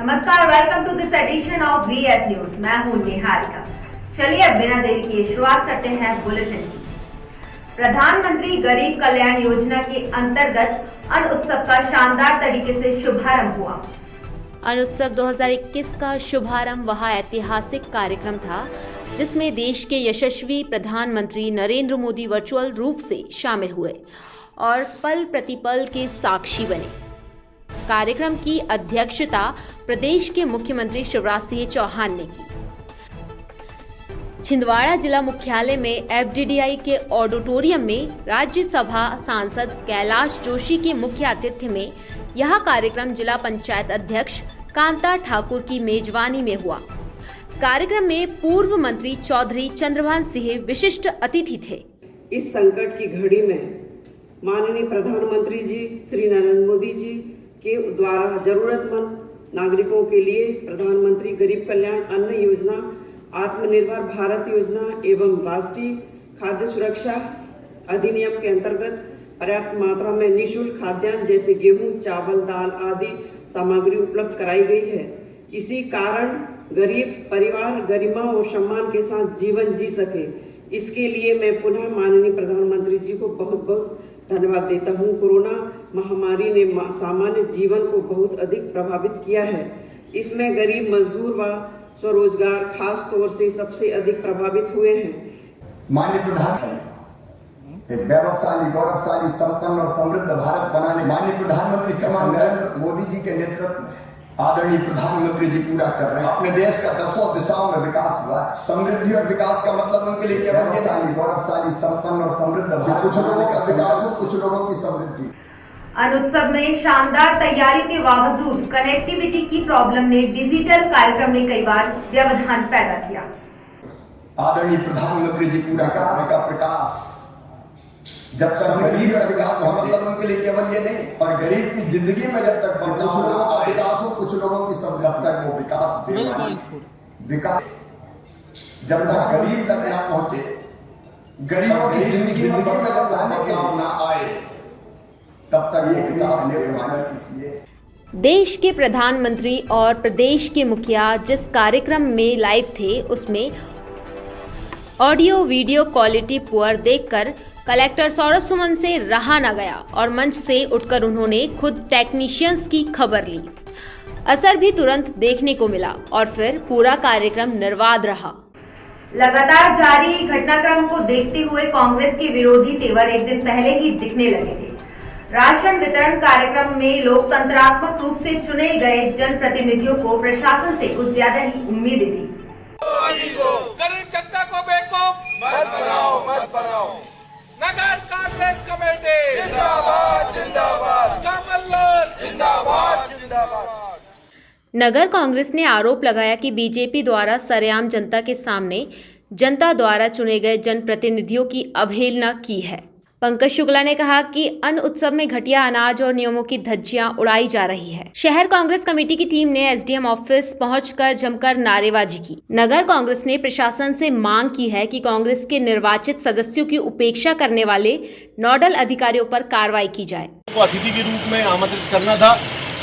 नमस्कार, welcome to this edition of VS news. मैं हूं निहारिका। चलिए अब बिना देरी किए शुरुआत करते हैं बुलेटिन की। प्रधानमंत्री गरीब कल्याण योजना के अंतर्गत अन्न उत्सव का शानदार तरीके से शुभारंभ हुआ। अन्न उत्सव 2021 का शुभारंभ वह ऐतिहासिक कार्यक्रम था जिसमें देश के यशस्वी प्रधानमंत्री नरेंद्र मोदी वर्चुअल रूप से शामिल हुए और पल प्रतिपल के साक्षी बने। कार्यक्रम की अध्यक्षता प्रदेश के मुख्यमंत्री शिवराज सिंह चौहान ने की। छिंदवाड़ा जिला मुख्यालय में एफडीडीआई के ऑडिटोरियम में राज्यसभा सांसद कैलाश जोशी के मुख्य आतिथ्य में यह कार्यक्रम जिला पंचायत अध्यक्ष कांता ठाकुर की मेजबानी में हुआ। कार्यक्रम में पूर्व मंत्री चौधरी चंद्रभान सिंह विशिष्ट अतिथि थे। इस संकट की घड़ी में माननीय प्रधानमंत्री जी श्री नरेंद्र मोदी जी के द्वारा जरूरतमंद नागरिकों के लिए प्रधानमंत्री गरीब कल्याण अन्न योजना, आत्मनिर्भर भारत योजना एवं राष्ट्रीय खाद्य सुरक्षा अधिनियम के अंतर्गत पर्याप्त मात्रा में निःशुल्क खाद्यान्न जैसे गेहूं, चावल, दाल आदि सामग्री उपलब्ध कराई गई है। इसी कारण गरीब परिवार गरिमा और सम्मान के साथ जीवन जी सके, इसके लिए मैं पुनः माननीय प्रधानमंत्री जी को बहुत बहुत धन्यवाद देता हूं। कोरोना महामारी ने सामान्य जीवन को बहुत अधिक प्रभावित किया है। इसमें गरीब मजदूर व स्वरोजगार खास तौर से सबसे अधिक प्रभावित हुए हैं। माननीय प्रधानमंत्री एक वैभवशाली, गौरवशाली, संपन्न और समृद्ध भारत बनाने माननीय प्रधानमंत्री श्री नरेंद्र मोदी जी के नेतृत्व में आदरणीय प्रधानमंत्री जी पूरा कर रहे हैं। अपने देश का 10 दिशाओं में विकास हुआ है। समृद्धि और विकास का मतलब उनके लिए वैभवशाली, गौरवशाली, संपन्न और समृद्ध भारत। कुछ लोगों का विकास हो, कुछ लोगों की समृद्धि। अन्न उत्सव में शानदार तैयारी के बावजूद कनेक्टिविटी की प्रॉब्लम ने डिजिटल कार्यक्रम में कई बार व्यवधान पैदा किया। आदरणीय प्रधानमंत्री जी पूरा करने का प्रकाश, जब तक गरीब का विकास हो मतलब उनके लिए केवल ये नहीं, और गरीब की जिंदगी में जब तक कुछ लोगों का विकास हो, कुछ लोगों की सब, जब तक वो विकास जब तक गरीब तक न पहुंचे, गरीबों की जिंदगी में जब तक बदलाव न आए, तब तक ये विकास निर्माण। देश के प्रधानमंत्री और प्रदेश के मुखिया जिस कार्यक्रम में लाइव थे उसमें ऑडियो वीडियो क्वालिटी पुअर देखकर कलेक्टर सौरभ सुमन से रहा न गया और मंच से उठकर उन्होंने खुद टेक्नीशियंस की खबर ली। असर भी तुरंत देखने को मिला और फिर पूरा कार्यक्रम निर्बाध रहा। लगातार जारी घटनाक्रम को देखते हुए कांग्रेस के विरोधी तेवर एक दिन पहले ही दिखने लगे थे। राशन वितरण कार्यक्रम में लोकतंत्रात्मक रूप से चुने गए जनप्रतिनिधियों को प्रशासन से कुछ ज्यादा ही उम्मीदें थी। गरीब जनता को बेवकूफ मत बनाओ। नगर कांग्रेस कमेटी जिंदाबाद जिंदाबाद, कमलनाथ जिंदाबाद जिंदाबाद। नगर कांग्रेस ने आरोप लगाया कि बीजेपी द्वारा सरेआम जनता के सामने जनता द्वारा चुने गए जनप्रतिनिधियों की अवहेलना की है। पंकज शुक्ला ने कहा कि अन्न उत्सव में घटिया अनाज और नियमों की धज्जियां उड़ाई जा रही है। शहर कांग्रेस कमेटी की टीम ने एसडीएम ऑफिस पहुंचकर जमकर नारेबाजी की। नगर कांग्रेस ने प्रशासन से मांग की है कि कांग्रेस के निर्वाचित सदस्यों की उपेक्षा करने वाले नोडल अधिकारियों पर कार्रवाई की जाए। तो अतिथि के रूप में आमंत्रित करना था,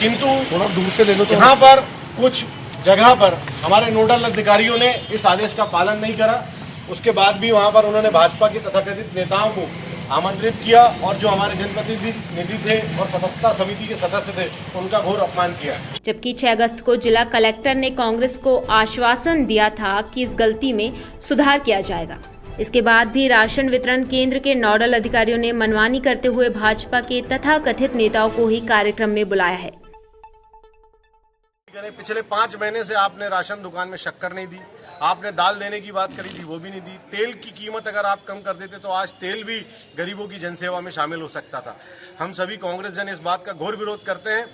किंतु थोड़ा दूर से ले लो तो यहाँ पर कुछ जगह पर हमारे नोडल अधिकारियों ने इस आदेश का पालन नहीं करा। उसके बाद भी वहाँ पर उन्होंने भाजपा के तथाकथित नेताओं को आमंत्रित किया और जो हमारे जनप्रतिनिधि थे और सतर्कता समिति के सदस्य थे उनका घोर अपमान किया। जबकि 6 अगस्त को जिला कलेक्टर ने कांग्रेस को आश्वासन दिया था कि इस गलती में सुधार किया जाएगा। इसके बाद भी राशन वितरण केंद्र के नोडल अधिकारियों ने मनमानी करते हुए भाजपा के तथाकथित नेताओं को ही कार्यक्रम में बुलाया है। पिछले 5 महीने से आपने राशन दुकान में शक्कर नहीं दी, आपने दाल देने की बात करी थी वो भी नहीं दी। तेल की कीमत अगर आप कम कर देते तो आज तेल भी गरीबों की जनसेवा में शामिल हो सकता था। हम सभी कांग्रेस जन इस बात का घोर विरोध करते हैं।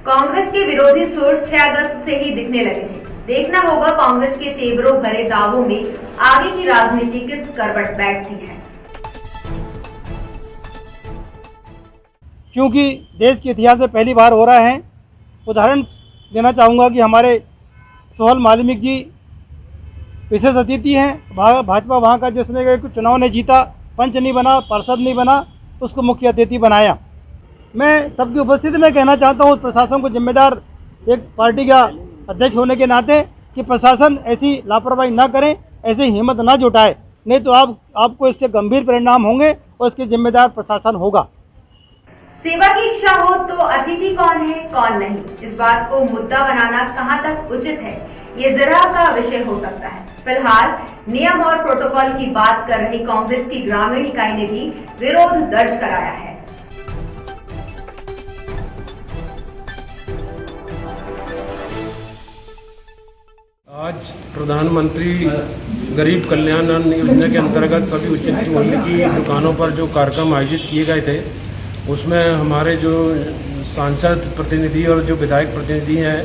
कांग्रेस के विरोधी सुर 6 अगस्त से ही दिखने लगे थे। देखना होगा कांग्रेस के तेवरों भरे दावों में आगे की राजनीति किस करवट बैठती है। क्योंकि देश के इतिहास में पहली बार हो रहा है। उदाहरण देना चाहूँगा कि हमारे सोहल मालिक जी विशेष अतिथि हैं। भाजपा वहाँ का जिसने चुनाव ने जीता, पंच नहीं बना, पार्षद नहीं बना, उसको मुख्य अतिथि बनाया। मैं सबकी उपस्थिति में कहना चाहता हूँ प्रशासन को जिम्मेदार एक पार्टी का अध्यक्ष होने के नाते कि प्रशासन ऐसी लापरवाही ना करे, ऐसी हिम्मत ना जुटाए, नहीं तो आपको इसके गंभीर परिणाम होंगे और इसके जिम्मेदार प्रशासन होगा। सेवा की इच्छा हो तो अतिथि कौन है कौन नहीं, इस बात को मुद्दा बनाना कहां तक उचित है, ये जरा का विषय हो सकता है। फिलहाल नियम और प्रोटोकॉल की बात कर रही कांग्रेस की ग्रामीण इकाई ने भी विरोध दर्ज कराया है। आज प्रधानमंत्री गरीब कल्याण अन्न योजना के अंतर्गत सभी उचित मूल्य की दुकानों पर जो कार्यक्रम आयोजित किए गए थे, उसमें हमारे जो सांसद प्रतिनिधि और जो विधायक प्रतिनिधि हैं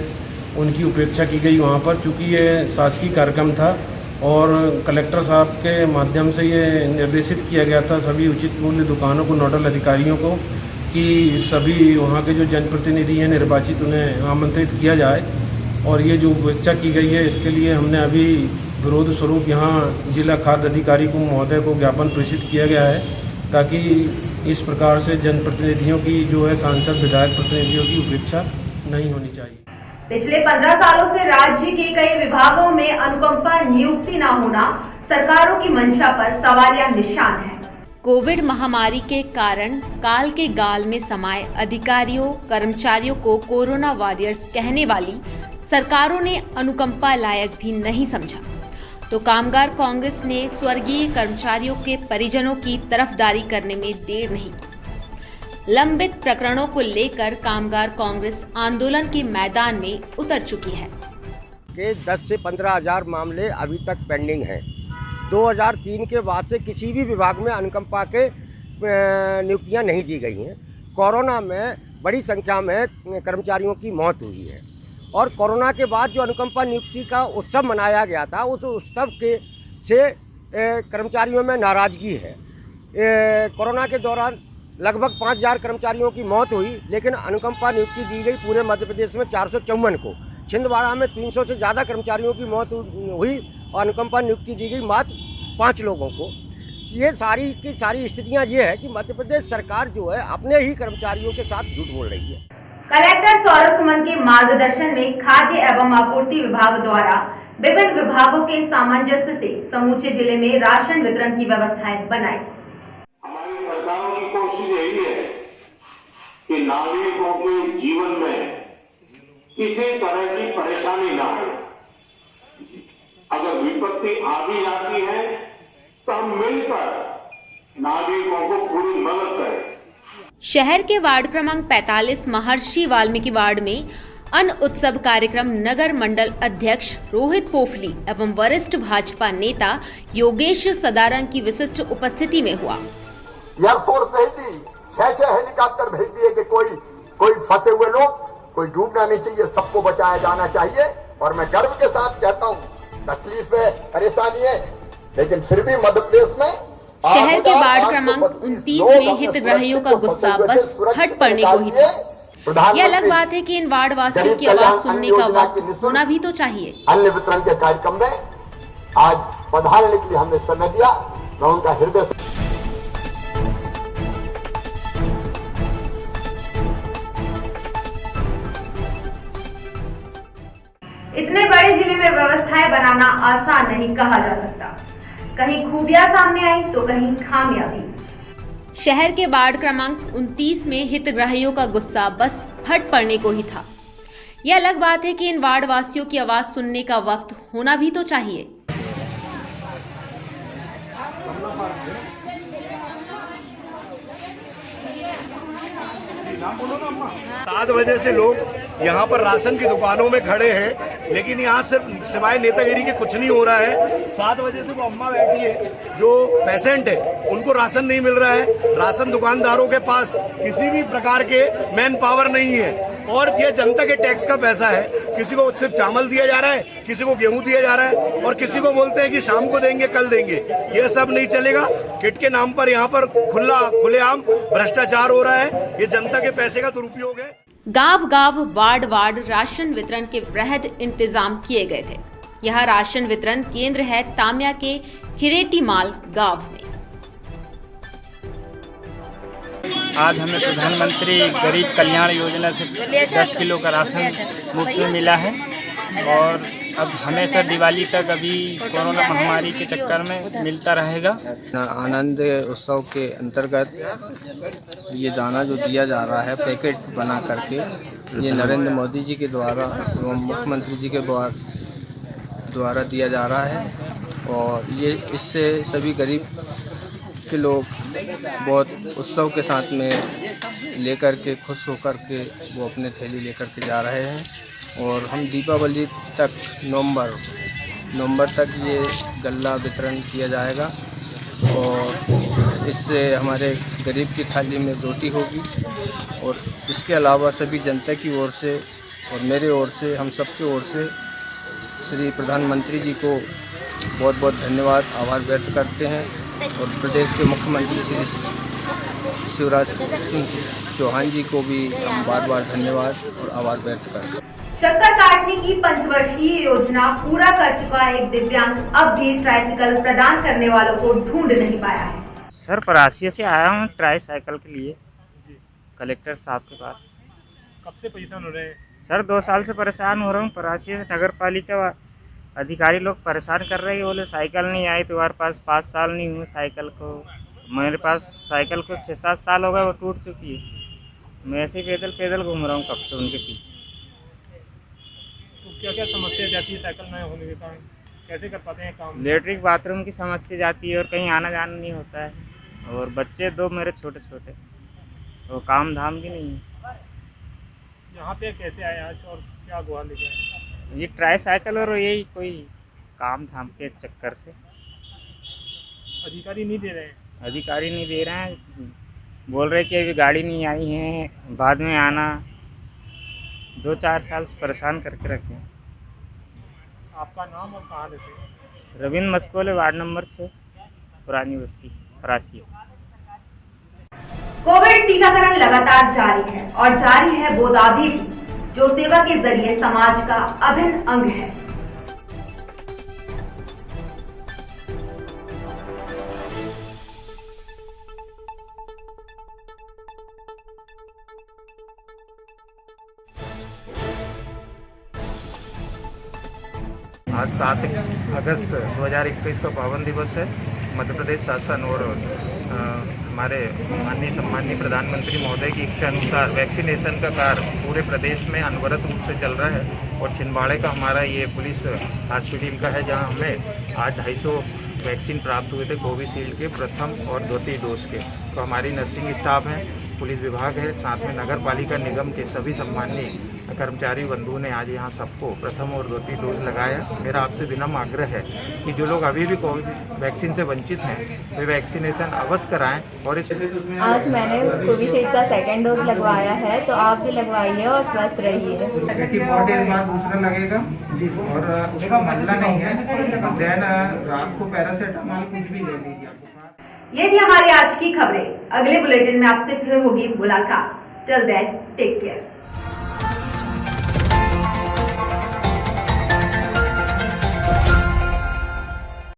उनकी उपेक्षा की गई वहाँ पर, चूँकि ये शासकीय कार्यक्रम था और कलेक्टर साहब के माध्यम से ये निर्देशित किया गया था सभी उचित मूल्य दुकानों को, नोडल अधिकारियों को, कि सभी वहाँ के जो जनप्रतिनिधि हैं निर्वाचित उन्हें आमंत्रित किया जाए। और ये जो उपेक्षा की गई है इसके लिए हमने अभी विरोध स्वरूप यहाँ जिला खाद्य अधिकारी को महोदय को ज्ञापन प्रेषित किया गया है, ताकि इस प्रकार से जनप्रतिनिधियों की जो है सांसद विधायक प्रतिनिधियों की उपेक्षा नहीं होनी चाहिए। पिछले 15 सालों से राज्य के कई विभागों में अनुकंपा नियुक्ति न होना सरकारों की मंशा पर सवालिया निशान है। कोविड महामारी के कारण काल के गाल में समाये अधिकारियों कर्मचारियों को कोरोना वॉरियर्स कहने वाली सरकारों ने अनुकंपा लायक भी नहीं समझा, तो कामगार कांग्रेस ने स्वर्गीय कर्मचारियों के परिजनों की तरफदारी करने में देर नहीं की। लंबित प्रकरणों को लेकर कामगार कांग्रेस आंदोलन के मैदान में उतर चुकी है। के 10 से 15 हज़ार मामले अभी तक पेंडिंग हैं। 2003 के बाद से किसी भी विभाग में अनुकंपा के नियुक्तियां नहीं दी गई हैं। कोरोना में बड़ी संख्या में कर्मचारियों की मौत हुई है और कोरोना के बाद जो अनुकंपा नियुक्ति का उत्सव मनाया गया था, उस उत्सव से कर्मचारियों में नाराज़गी है। कोरोना के दौरान लगभग 5000 कर्मचारियों की मौत हुई, लेकिन अनुकंपा नियुक्ति दी गई पूरे मध्य प्रदेश में 454 को। छिंदवाड़ा में 300 से ज़्यादा कर्मचारियों की मौत हुई और अनुकंपा नियुक्ति दी गई मात्र 5 लोगों को। ये सारी की सारी स्थितियाँ ये है कि मध्य प्रदेश सरकार जो है अपने ही कर्मचारियों के साथ झूठ बोल रही है। कलेक्टर सौरभ सुमन के मार्गदर्शन में खाद्य एवं आपूर्ति विभाग द्वारा विभिन्न विभागों के सामंजस्य से समूचे जिले में राशन वितरण की व्यवस्थाएं बनाई। हमारी सरकारों की कोशिश यही है कि नागरिकों के जीवन में किसी तरह की परेशानी न आए। अगर विपत्ति आ भी जाती है तो हम मिलकर नागरिकों को पूरी मदद करें। शहर के वार्ड क्रमांक 45 महर्षि वाल्मीकि वार्ड में अन्न उत्सव कार्यक्रम नगर मंडल अध्यक्ष रोहित पोफली एवं वरिष्ठ भाजपा नेता योगेश सदारंग की विशिष्ट उपस्थिति में हुआ। एयरफोर्स भेज दी, 6 हेलीकॉप्टर भेज दिए कि कोई फंसे हुए लोग, कोई डूबना नहीं चाहिए, सबको बचाया जाना चाहिए। और मैं गर्व के साथ कहता हूँ, तकलीफ है, परेशानी है, लेकिन फिर भी मध्य प्रदेश में शहर के वार्ड क्रमांक 29 में हितग्राहियों का गुस्सा बस फट पड़ने को ही था। यह अलग बात है कि इन वार्ड वासियों की आवाज सुनने का वक्त होना भी तो चाहिए। अन्न वितरण के कार्यक्रम में आज पधारने के लिए हमने समय दिया, मैं उनका हृदय से इतने बड़े जिले में व्यवस्थाएं बनाना आसान नहीं कहा जा सकता। कहीं खूबियां सामने आई तो कहीं खामियां भी। शहर के वार्ड क्रमांक 29 में हितग्राहियों का गुस्सा बस फट पड़ने को ही था। यह अलग बात है कि इन वार्ड वासियों की आवाज सुनने का वक्त होना भी तो चाहिए। 7 बजे से लोग यहाँ पर राशन की दुकानों में खड़े हैं, लेकिन यहाँ सिर्फ सिवाय नेतागिरी के कुछ नहीं हो रहा है। 7 बजे से वो अम्मा बैठी है, जो पेशेंट है उनको राशन नहीं मिल रहा है। राशन दुकानदारों के पास किसी भी प्रकार के मैन पावर नहीं है और ये जनता के टैक्स का पैसा है। किसी को सिर्फ चावल दिया जा रहा है, किसी को गेहूं दिया जा रहा है और किसी को बोलते हैं कि शाम को देंगे, कल देंगे। ये सब नहीं चलेगा। किट के नाम पर यहाँ पर खुलेआम भ्रष्टाचार हो रहा है। ये जनता के पैसे का दुरुपयोग है। गांव-गांव, वार्ड राशन वितरण के वृहद इंतजाम किए गए थे। यह राशन वितरण केंद्र है तामिया के खिरेटी माल गांव में। आज हमें प्रधानमंत्री गरीब कल्याण योजना से 10 किलो का राशन मुफ्त में मिला है और अब हमेशा दिवाली तक अभी कोरोना महामारी के चक्कर में मिलता रहेगा। आनंद उत्सव के अंतर्गत ये दाना जो दिया जा रहा है पैकेट बना करके, ये नरेंद्र मोदी जी के द्वारा एवं मुख्यमंत्री जी के द्वारा दिया जा रहा है और ये इससे सभी गरीब के लोग बहुत उत्सव के साथ में लेकर के खुश होकर के वो अपने थैली लेकर के जा रहे हैं और हम दीपावली तक नवंबर तक ये गल्ला वितरण किया जाएगा और इससे हमारे गरीब की थाली में रोटी होगी और इसके अलावा सभी जनता की ओर से और मेरे ओर से, हम सब की ओर से श्री प्रधानमंत्री जी को बहुत बहुत धन्यवाद, आभार व्यक्त करते हैं और प्रदेश के मुख्यमंत्री श्री शिवराज सिंह चौहान जी को भी हम बार बार धन्यवाद और आभार व्यक्त करते हैं। चक्कर काटने की 5 वर्षीय योजना पूरा कर चुका एक दिव्यांग अब भी ट्राइसाइकिल प्रदान करने वालों को ढूंढ नहीं पाया है। सर परासिया से आया हूँ ट्राइसाइकिल के लिए कलेक्टर साहब के पास। कब से परेशान हो रहे हैं? सर 2 साल से परेशान हो रहा हूँ। परासिया से नगर पालिका अधिकारी लोग परेशान कर रहे हैं, बोले साइकिल नहीं आई तुम्हारे पास, 5 साल नहीं हुए साइकिल को। मेरे पास साइकिल को 6-7 साल हो गए, वो टूट चुकी है। मैं ऐसे पैदल पैदल घूम रहा हूँ कब से उनके पीछे। तो क्या क्या समस्या जाती है साइकिल न होने के कारण? कैसे कर पाते हैं काम? लेटरिन बाथरूम की समस्या जाती है और कहीं आना जाना नहीं होता है और बच्चे 2 मेरे छोटे छोटे, तो काम धाम भी नहीं है। यहाँ पे कैसे आए आज और क्या गुहार लेके आए? ये ट्राइसाइकिल और यही कोई काम धाम के चक्कर से। अधिकारी नहीं दे रहे हैं? अधिकारी नहीं दे रहे हैं, बोल रहे कि अभी गाड़ी नहीं आई है, बाद में आना। 2-4 साल से परेशान करके रखे हैं। आपका नाम और कहाँ रहते हैं? रविंद्र मस्कोले, वार्ड नंबर 6, पुरानी बस्ती, परासिया। कोविड टीकाकरण लगातार जारी है और जारी है गोदावरी भी, जो सेवा के जरिए समाज का अभिन्न अंग है। आज 7 अगस्त 2021 का पावन दिवस है। मध्य प्रदेश शासन और हमारे माननीय सम्माननीय प्रधानमंत्री महोदय की इच्छा अनुसार वैक्सीनेशन का कार्य पूरे प्रदेश में अनवरत रूप से चल रहा है और छिंदवाड़े का हमारा ये पुलिस हॉस्पिटल का है, जहां हमें आज 250 वैक्सीन प्राप्त हुए थे कोविशील्ड के प्रथम और द्वितीय डोज के। तो हमारी नर्सिंग स्टाफ है, पुलिस विभाग है, साथ में नगर पालिका निगम के सभी सम्मानीय कर्मचारी बंधु ने आज यहाँ सबको प्रथम और द्वितीय डोज लगाया। मेरा आपसे विनम्र आग्रह है कि जो लोग अभी भी कोविड वैक्सीन से वंचित हैं वे वैक्सीनेशन अवश्य कराएं। और इस आज मैंने कोविशील्ड का 2nd डोज लगवाया है, तो आप भी लगवाइए और स्वस्थ रहिए। इस बार दूसरा लगेगा और उसका मसला नहीं है। देन रात को पैरासीटामोल कुछ भी ले लीजिए। ये थी हमारी आज की खबरें। अगले बुलेटिन में आपसे फिर होगी मुलाकात। Till then take care.